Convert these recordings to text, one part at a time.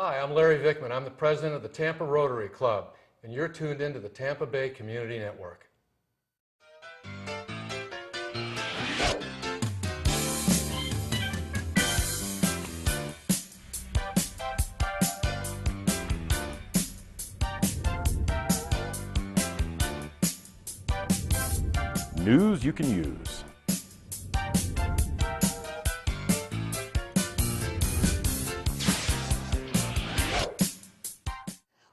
Hi, I'm Larry Vickman. I'm the president of the Tampa Rotary Club, and you're tuned into the Tampa Bay Community Network. News you can use.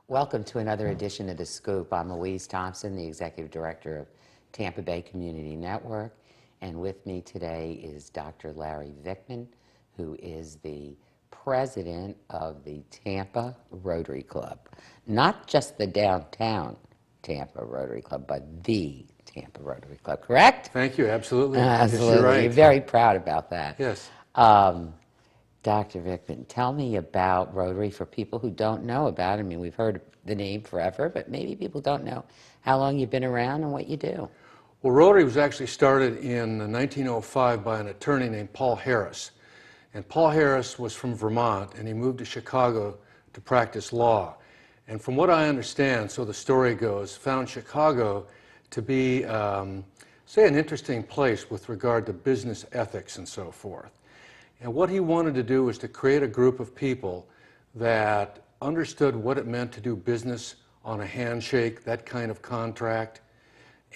Welcome to another edition of The Scoop. I'm Louise Thompson, the Executive Director of Tampa Bay Community Network, and with me today is Dr. Larry Vickman, who is the President of the Tampa Rotary Club. Not just the downtown Tampa Rotary Club, but the Tampa Rotary Club, correct? Thank you, absolutely. Absolutely. Yes, you're right. You're very proud about that. Yes. Dr. Vickman, tell me about Rotary for people who don't know about it. I mean, we've heard the name forever, but maybe people don't know how long you've been around and what you do. Well, Rotary was actually started in 1905 by an attorney named Paul Harris. And Paul Harris was from Vermont, and he moved to Chicago to practice law. And from what I understand, so the story goes, found Chicago to be, say, an interesting place with regard to business ethics and so forth. And what he wanted to do was to create a group of people that understood what it meant to do business on a handshake, that kind of contract.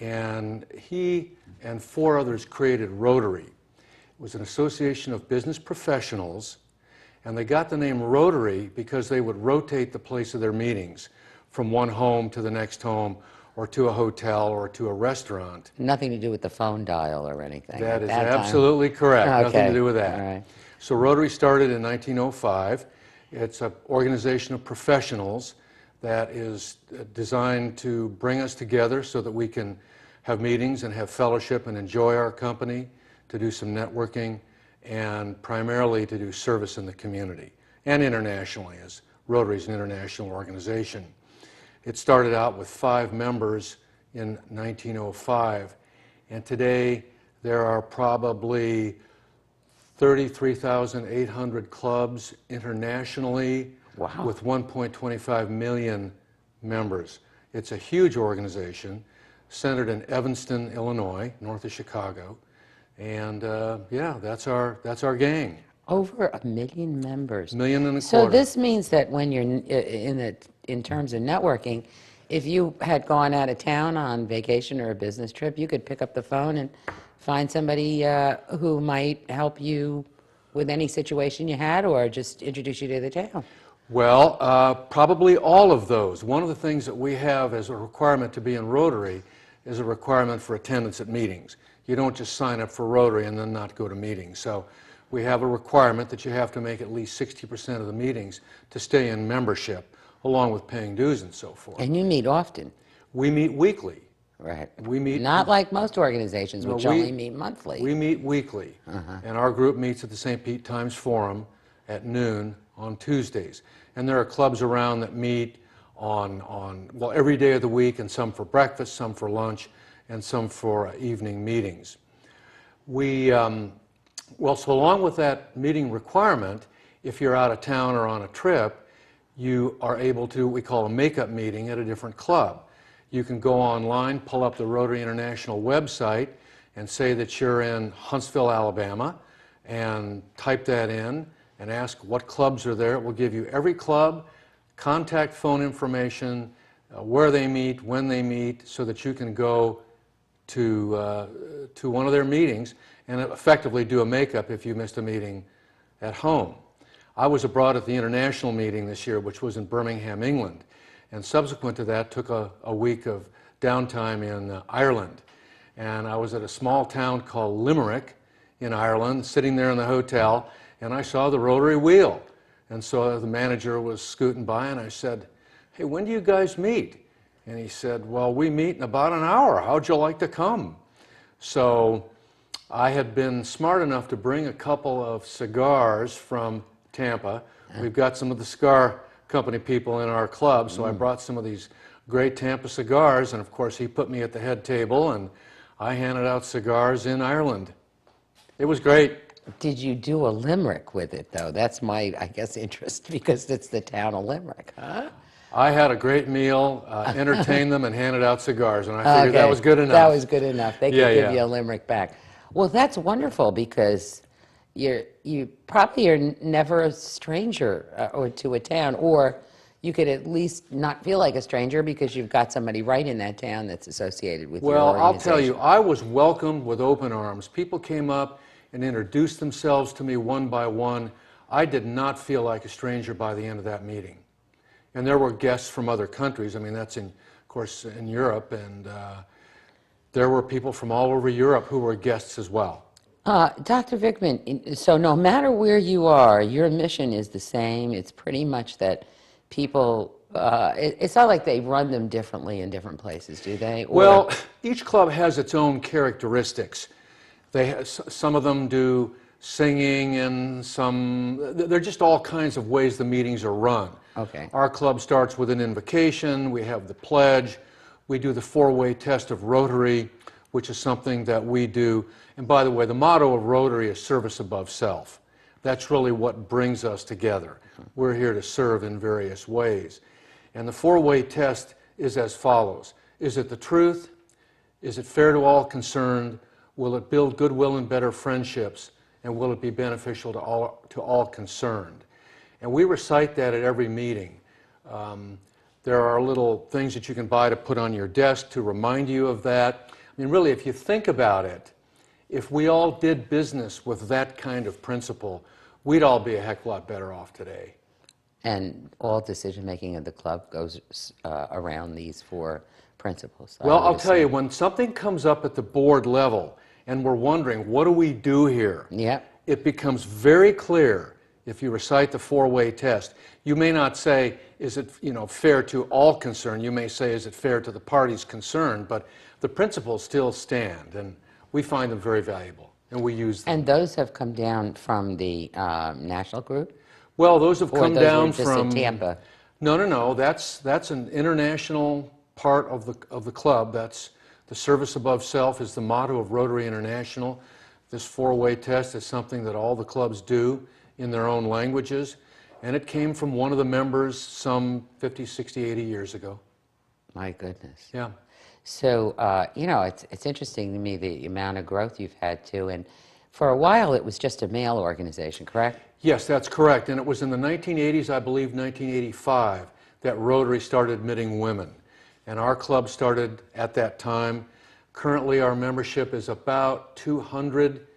And he and four others created Rotary. It was an association of business professionals, and they got the name Rotary because they would rotate the place of their meetings from one home to the next home, or to a hotel, or to a restaurant. Nothing to do with the phone dial or anything. That is absolutely correct. Okay. Nothing to do with that. All right. So Rotary started in 1905. It's an organization of professionals that is designed to bring us together so that we can have meetings and have fellowship and enjoy our company, to do some networking, and primarily to do service in the community and internationally, as Rotary is an international organization. It started out with 5 members in 1905, and today there are probably 33,800 clubs internationally. Wow. With 1.25 million members. It's a huge organization centered in Evanston, Illinois, north of Chicago, and yeah, that's our gang. Over 1 million members. 1.25 million. So this means that when you're in terms of networking, if you had gone out of town on vacation or a business trip, you could pick up the phone and find somebody who might help you with any situation you had, or just introduce you to the town. Well, probably all of those. One of the things that we have as a requirement to be in Rotary is a requirement for attendance at meetings. You don't just sign up for Rotary and then not go to meetings. So we have a requirement that you have to make at least 60% of the meetings to stay in membership, along with paying dues and so forth. And you meet often. We meet weekly. Right. We meet not like most organizations, which only meet monthly. We meet weekly, and our group meets at the St. Pete Times Forum at noon on Tuesdays. And there are clubs around that meet well, every day of the week, and some for breakfast, some for lunch, and some for evening meetings. Well, so along with that meeting requirement, if you're out of town or on a trip, you are able to, we call a make-up meeting at a different club. You can go online, pull up the Rotary International website, and say that you're in Huntsville, Alabama, and type that in and ask what clubs are there. It will give you every club, contact phone information, where they meet, when they meet, so that you can go to one of their meetings and effectively do a makeup if you missed a meeting at home. I was abroad at the international meeting this year, which was in Birmingham, England, and subsequent to that took a week of downtime in Ireland. And I was at a small town called Limerick in Ireland, sitting there in the hotel, and I saw the Rotary wheel. And so the manager was scooting by, and I said, "Hey, when do you guys meet?" And he said, "Well, we meet in about an hour. How'd you like to come?" So I had been smart enough to bring a couple of cigars from Tampa. We've got some of the cigar company people in our club, so I brought some of these great Tampa cigars, and of course he put me at the head table, and I handed out cigars in Ireland. It was great. did you do a limerick with it, though? That's my, I guess, interest, because it's the town of Limerick, huh? I had a great meal, entertained them, and handed out cigars, and I figured that Okay, was good enough. that was good enough. They Yeah, could give yeah. you a limerick back. Well, that's wonderful, because you probably are never a stranger or to a town, or you could at least not feel like a stranger because you've got somebody right in that town that's associated with your Well, I'll organization. tell you, I was welcomed with open arms. People came up and introduced themselves to me one by one. I did not feel like a stranger by the end of that meeting. And there were guests from other countries. I mean, that's of course, in Europe, and there were people from all over Europe who were guests as well. Dr. Vickman, so no matter where you are, your mission is the same. It's pretty much that people, it's not like they run them differently in different places, do they? Or, Well, each club has its own characteristics. Some of them do singing, and they're just all kinds of ways the meetings are run. okay. Our club starts with an invocation, we have the pledge, we do the four-way test of Rotary, which is something that we do. And by the way, the motto of Rotary is service above self. That's really what brings us together. We're here to serve in various ways. And the four-way test is as follows. Is it the truth? Is it fair to all concerned? Will it build goodwill and better friendships? And will it be beneficial to all concerned? And we recite that at every meeting. There are little things that you can buy to put on your desk to remind you of that. I mean, really, if you think about it, if we all did business with that kind of principle, we'd all be a heck of a lot better off today. And all decision-making of the club goes around these four principles. Well, I'll tell you, when something comes up at the board level and we're wondering, what do we do here? Yep. It becomes very clear if you recite the four-way test. You may not say, is it fair to all concerned? You may say, is it fair to the parties concerned? But the principles still stand, and we find them very valuable, and we use them. And those have come down from the national group? Well, those have Or come those down were just from in Tampa? No. That's an international part of the club. That's the service above self is the motto of Rotary International. This four-way test is something that all the clubs do in their own languages, and it came from one of the members some 50, 60, 80 years ago. My goodness. Yeah. So, it's interesting to me the amount of growth you've had too, and for a while it was just a male organization, correct? Yes, that's correct. And it was in the 1980s, I believe 1985, that Rotary started admitting women. And our club started at that time. Currently, our membership is about 200,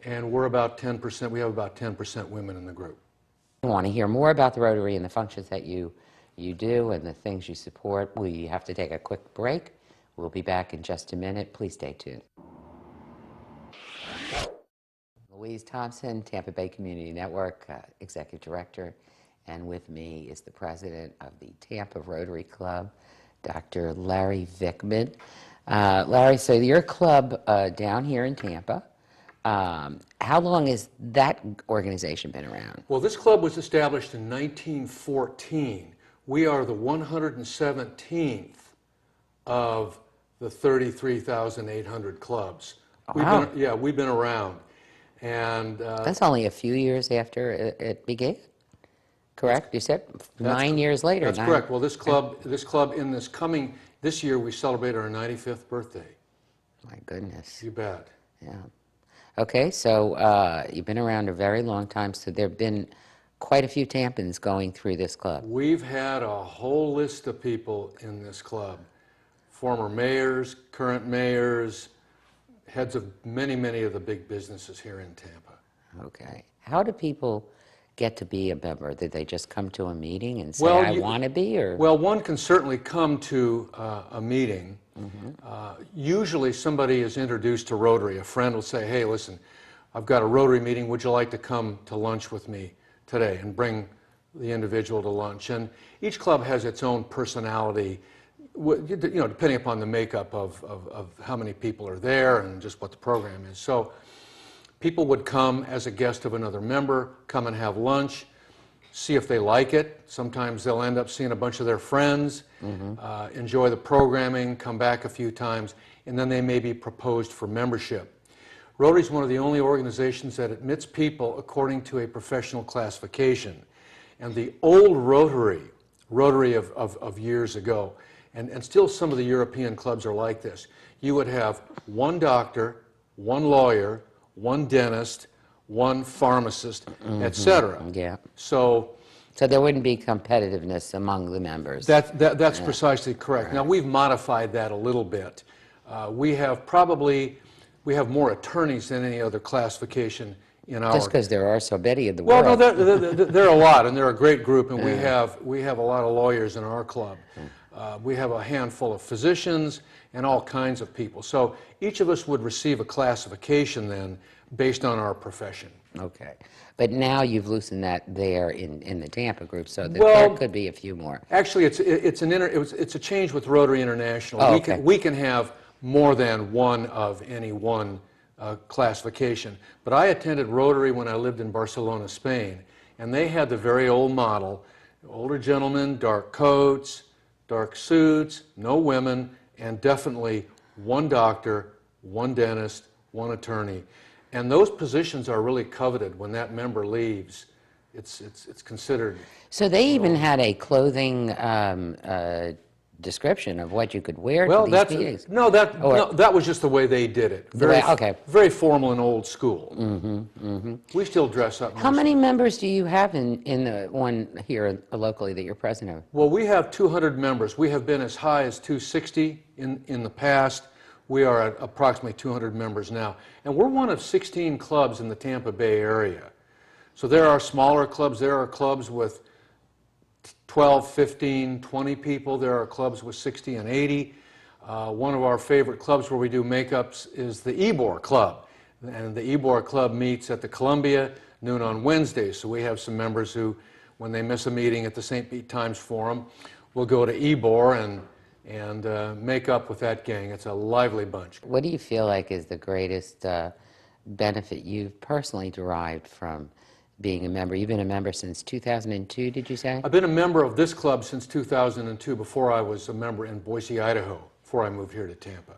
and we're about 10%. We have about 10% women in the group. I want to hear more about the Rotary and the functions that you do and the things you support. We have to take a quick break. We'll be back in just a minute. Please stay tuned. Louise Thompson, Tampa Bay Community Network, Executive Director, and with me is the President of the Tampa Rotary Club, Dr. Larry Vickman. Larry, so your club down here in Tampa, how long has that organization been around? Well, this club was established in 1914. We are the 117th of the 33,800 clubs. Wow. We've been around. And That's only a few years after it began, correct? You said 9 years later. That's correct. Well, this club this year we celebrate our 95th birthday. My goodness. You bet. Yeah. Okay, so you've been around a very long time, so there have been quite a few Tampans going through this club. We've had a whole list of people in this club. Former mayors, current mayors, heads of many, many of the big businesses here in Tampa. Okay. How do people get to be a member? Did they just come to a meeting and say, Well, I want to be? Or? Well, one can certainly come to a meeting. Usually somebody is introduced to Rotary. A friend will say, hey, listen, I've got a Rotary meeting. Would you like to come to lunch with me today? And bring the individual to lunch. And each club has its own personality, depending upon the makeup of how many people are there and just what the program is. So people would come as a guest of another member, come and have lunch, see if they like it. Sometimes they'll end up seeing a bunch of their friends, enjoy the programming, come back a few times, and then they may be proposed for membership. Rotary is one of the only organizations that admits people according to a professional classification. And the old Rotary of years ago, and still some of the European clubs are like this, you would have one doctor, one lawyer, one dentist, one pharmacist, etc. Yeah. So there wouldn't be competitiveness among the members. that's precisely correct. Now, we've modified that a little bit. We have more attorneys than any other classification in our... Just because there are so many in the Well, world. no, there are a lot, and they're a great group, and we have a lot of lawyers in our club. We have a handful of physicians and all kinds of people. So each of us would receive a classification then based on our profession. Okay. But now you've loosened that there in the Tampa group, so that Well, there could be a few more. Actually, it's a change with Rotary International. Oh, okay. We can have more than one of any one classification. But I attended Rotary when I lived in Barcelona, Spain, and they had the very old model: older gentlemen, dark coats, dark suits, no women, and definitely one doctor, one dentist, one attorney. And those positions are really coveted. When that member leaves, it's considered. So they even had a clothing description of what you could wear to these meetings. No, that was just the way they did it. Very formal and old school. We still dress up. How many members do you have in the one here locally that you're president of? Well, we have 200 members. We have been as high as 260 in the past. We are at approximately 200 members now. And we're one of 16 clubs in the Tampa Bay area. So there are smaller clubs. There are clubs with 12, 15, 20 people. There are clubs with 60 and 80. One of our favorite clubs where we do makeups is the Ybor Club. And the Ybor Club meets at the Columbia noon on Wednesdays. So we have some members who, when they miss a meeting at the St. Pete Times Forum, will go to Ybor and make up with that gang. It's a lively bunch. What do you feel like is the greatest benefit you've personally derived from being a member? You've been a member since 2002, did you say? I've been a member of this club since 2002, before I was a member in Boise, Idaho, before I moved here to Tampa.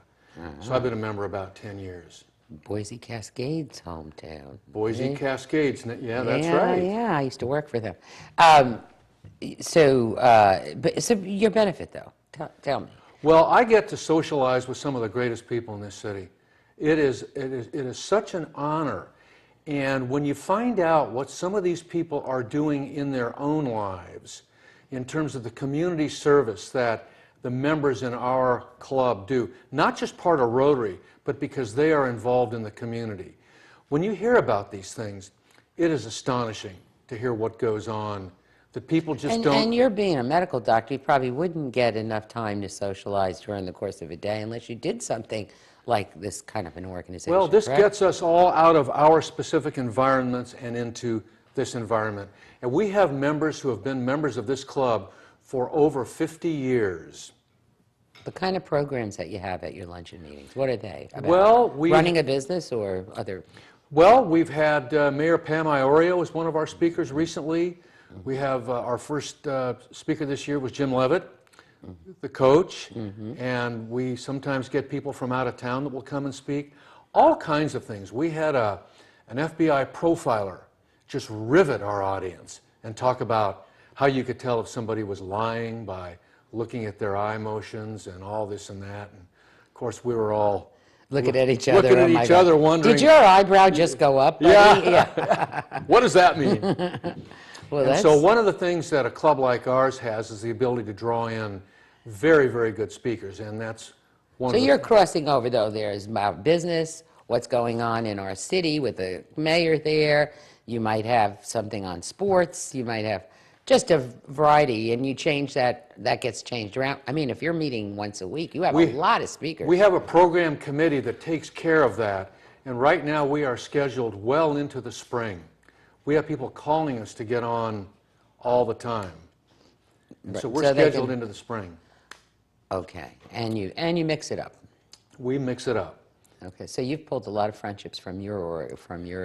So I've been a member about 10 years. Boise Cascade's hometown. Boise Cascades, yeah, that's yeah, right. Yeah, I used to work for them. So your benefit, though, tell me. Well, I get to socialize with some of the greatest people in this city. It is such an honor. And when you find out what some of these people are doing in their own lives, in terms of the community service that the members in our club do, not just part of Rotary, but because they are involved in the community. When you hear about these things, it is astonishing to hear what goes on. That people just don't... And you're being a medical doctor, you probably wouldn't get enough time to socialize during the course of a day unless you did something like this kind of an organization. Well, this correct? gets us all out of our specific environments and into this environment. And we have members who have been members of this club for over 50 years. The kind of programs that you have at your luncheon meetings, what are they? About Well, running a business or other? Well, we've had Mayor Pam Iorio as one of our speakers recently. We have our first speaker this year was Jim Levitt, the coach, and we sometimes get people from out of town that will come and speak. All kinds of things. We had an FBI profiler just rivet our audience and talk about how you could tell if somebody was lying by looking at their eye motions and all this and that. And of course, we were all looking at each other. Looking at each other, wondering. Did your eyebrow just go up, buddy? Yeah. What does that mean? Well, and so one of the things that a club like ours has is the ability to draw in very, very good speakers, and that's one So of you're crossing over, though. There's about business, what's going on in our city with the mayor there. You might have something on sports. You might have just a variety, and you change that gets changed around. I mean, if you're meeting once a week, you have a lot of speakers. We have a program committee that takes care of that, and right now we are scheduled well into the spring. We have people calling us to get on all the time. And so we're scheduled into the spring. Okay, and you mix it up. We mix it up. Okay, so you've pulled a lot of friendships from your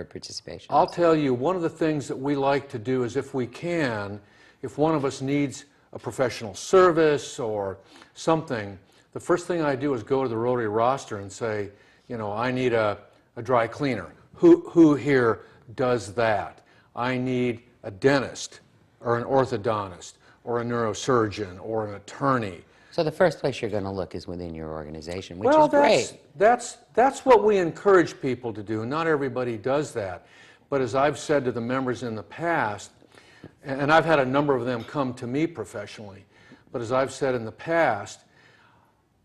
participation. I'll tell you, one of the things that we like to do is, if we can, if one of us needs a professional service or something, the first thing I do is go to the Rotary roster and say, you know, I need a a dry cleaner. Who here does that? I need a dentist or an orthodontist or a neurosurgeon or an attorney. So the first place you're going to look is within your organization, which Well, is great. that's what we encourage people to do. Not everybody does that. But as I've said to the members in the past, and I've had a number of them come to me professionally, but as I've said in the past,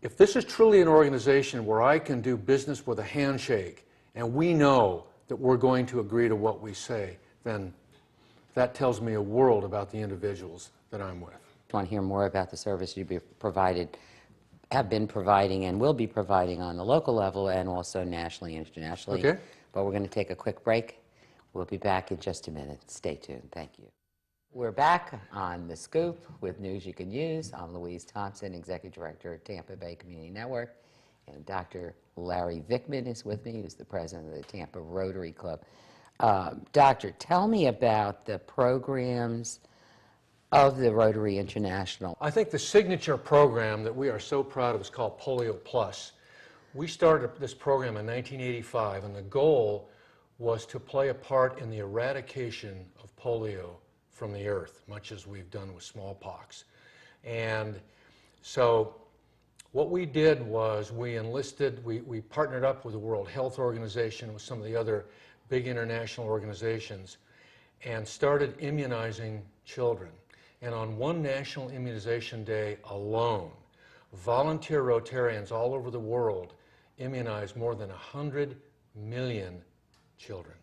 if this is truly an organization where I can do business with a handshake and we know that we're going to agree to what we say, then that tells me a world about the individuals that I'm with. Want to hear more about the service you have been providing and will be providing on the local level and also nationally and internationally. Okay. But we're going to take a quick break. We'll be back in just a minute. Stay tuned. Thank you. We're back on The Scoop with News You Can Use. I'm Louise Thompson, Executive Director of Tampa Bay Community Network, and Dr. Larry Vickman is with me, who's the president of the Tampa Rotary Club. Doctor, tell me about the programs of the Rotary International. I think the signature program that we are so proud of is called Polio Plus. We started this program in 1985, and the goal was to play a part in the eradication of polio from the earth, much as we've done with smallpox. And so what we did was we partnered up with the World Health Organization, with some of the other big international organizations, and started immunizing children. And on one National Immunization Day alone, volunteer Rotarians all over the world immunized more than 100 million children.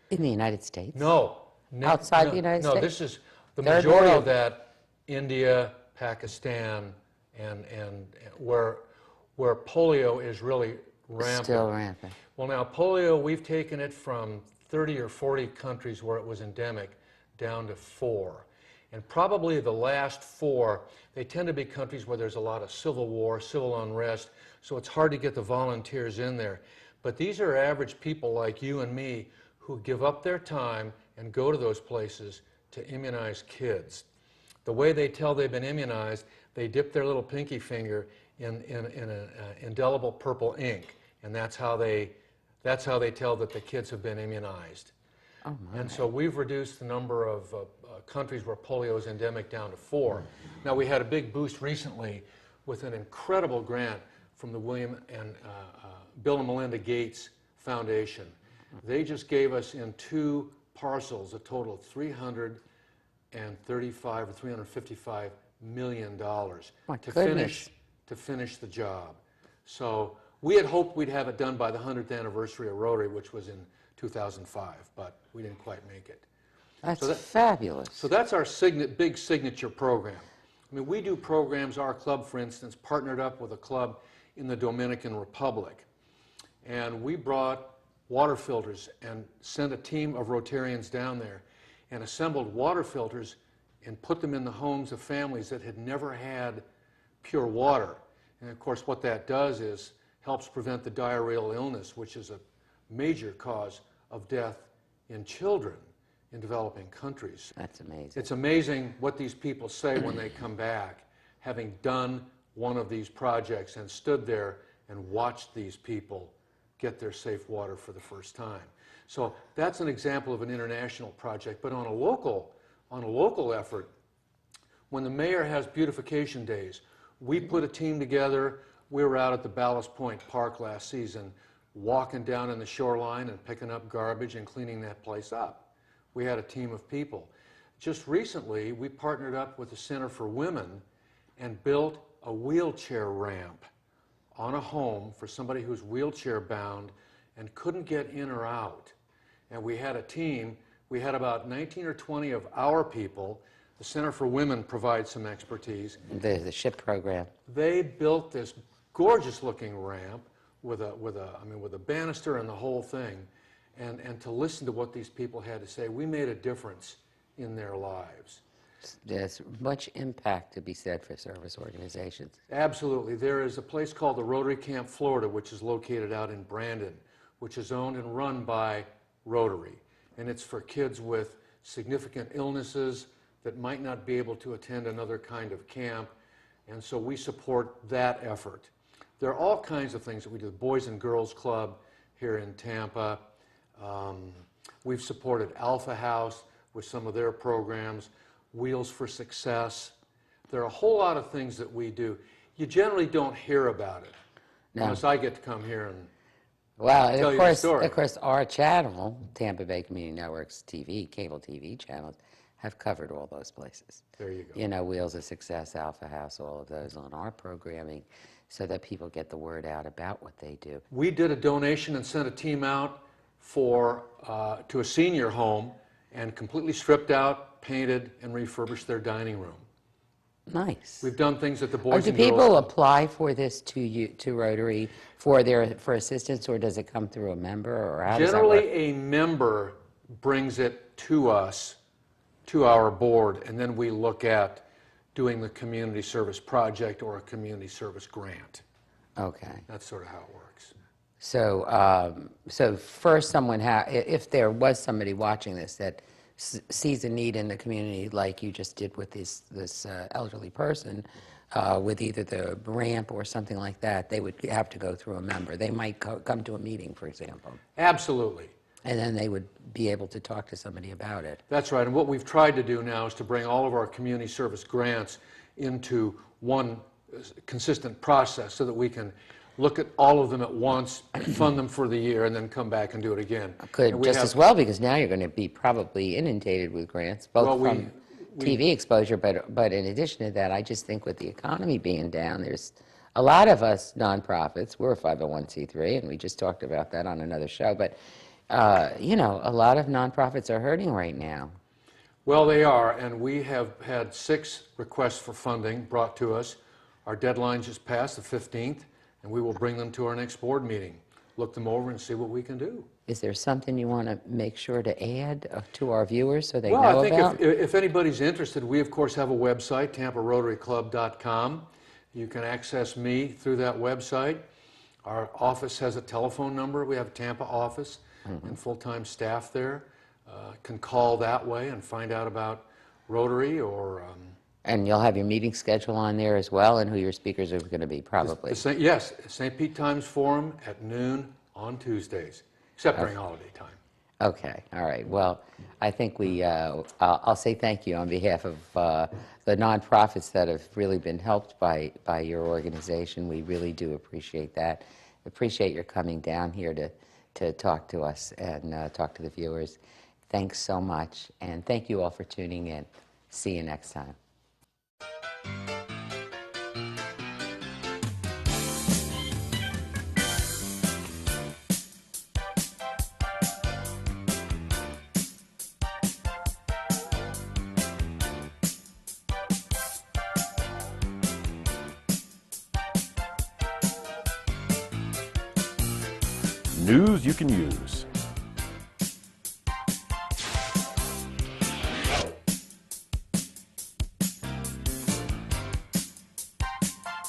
In the United States? No. Outside the United States? No, this is the Third majority world. of that, India, Pakistan, and where polio is really rampant. Still rampant. Well, now polio, we've taken it from 30 or 40 countries where it was endemic down to 4. And probably the last 4, they tend to be countries where there's a lot of civil war, civil unrest, so it's hard to get the volunteers in there. But these are average people like you and me who give up their time and go to those places to immunize kids. The way they tell they've been immunized, they dip their little pinky finger in an indelible purple ink, and that's how they tell that the kids have been immunized. Oh my. And so we've reduced the number of countries where polio is endemic down to 4. Now, we had a big boost recently with an incredible grant from the Bill and Melinda Gates Foundation. They just gave us in 2 parcels a total of $335 or $355 million My to goodness. finish the job. So we had hoped we'd have it done by the 100th anniversary of Rotary, which was in 2005, but we didn't quite make it. That's fabulous. So that's our big signature program. I mean, we do programs, our club, for instance, partnered up with a club in the Dominican Republic. And we brought water filters and sent a team of Rotarians down there and assembled water filters and put them in the homes of families that had never had pure water. And of course, what that does is helps prevent the diarrheal illness, which is a major cause of death in children in developing countries. That's amazing. It's amazing what these people say when they come back, having done one of these projects and stood there and watched these people get their safe water for the first time. So that's an example of an international project. But on a local effort, when the mayor has beautification days, we put a team together. We were out at the Ballast Point Park last season, walking down in the shoreline and picking up garbage and cleaning that place up. We had a team of people. Just recently, we partnered up with the Center for Women and built a wheelchair ramp on a home for somebody who's wheelchair bound and couldn't get in or out. And we had a team. We had about 19 or 20 of our people. The Center for Women provides some expertise. The SHIP program. They built this gorgeous looking ramp with a banister and the whole thing. And to listen to what these people had to say, we made a difference in their lives. There's much impact to be said for service organizations. Absolutely. There is a place called the Rotary Camp Florida, which is located out in Brandon, which is owned and run by Rotary. And it's for kids with significant illnesses that might not be able to attend another kind of camp. And so we support that effort. There are all kinds of things that we do. The Boys and Girls Club here in Tampa. We've supported Alpha House with some of their programs, Wheels for Success. There are a whole lot of things that we do. You generally don't hear about it unless I get to come here and Well, and tell you the story. of course, our channel, Tampa Bay Community Network's TV, cable TV channels, have covered all those places. There you go. You know, Wheels of Success, Alpha House, all of those on our programming, so that people get the word out about what they do. We did a donation and sent a team out to a senior home and completely stripped out, painted, and refurbished their dining room. Nice. We've done things at the Boys Do and Girls people Club. apply for this to Rotary for assistance, or does it come through a member, or how does that work? Generally, a member brings it to us, to our board, and then we look at doing the community service project or a community service grant. Okay. That's sort of how it works. So first, if there was somebody watching this that sees a need in the community, like you just did with this elderly person, with either the ramp or something like that, they would have to go through a member. They might come to a meeting, for example, Absolutely. and then they would be able to talk to somebody about it. That's right. And what we've tried to do now is to bring all of our community service grants into one consistent process so that we can look at all of them at once, fund them for the year, and then come back and do it again. Could And we just have- as well, because now you're going to be probably inundated with grants, both Well, from TV exposure, but in addition to that, I just think with the economy being down, there's a lot of us nonprofits. We're a 501c3, and we just talked about that on another show. But you know, a lot of nonprofits are hurting right now. Well, they are, and we have had 6 requests for funding brought to us. Our deadline just passed, the 15th, and we will bring them to our next board meeting, look them over and see what we can do. Is there something you want to make sure to add to our viewers so they Well, know I think about? if anybody's interested, we of course have a website, tamparotaryclub.com. You can access me through that website. Our office has a telephone number. We have a Tampa office and full-time staff there. Can call that way and find out about Rotary or And you'll have your meeting schedule on there as well, and who your speakers are going to be, probably. yes, St. Pete Times Forum at noon on Tuesdays, except during holiday time. Okay, all right. Well, I think I'll say thank you on behalf of the nonprofits that have really been helped by your organization. We really do appreciate that. Appreciate your coming down here to talk to us and talk to the viewers. Thanks so much, and thank you all for tuning in. See you next time. News you can use.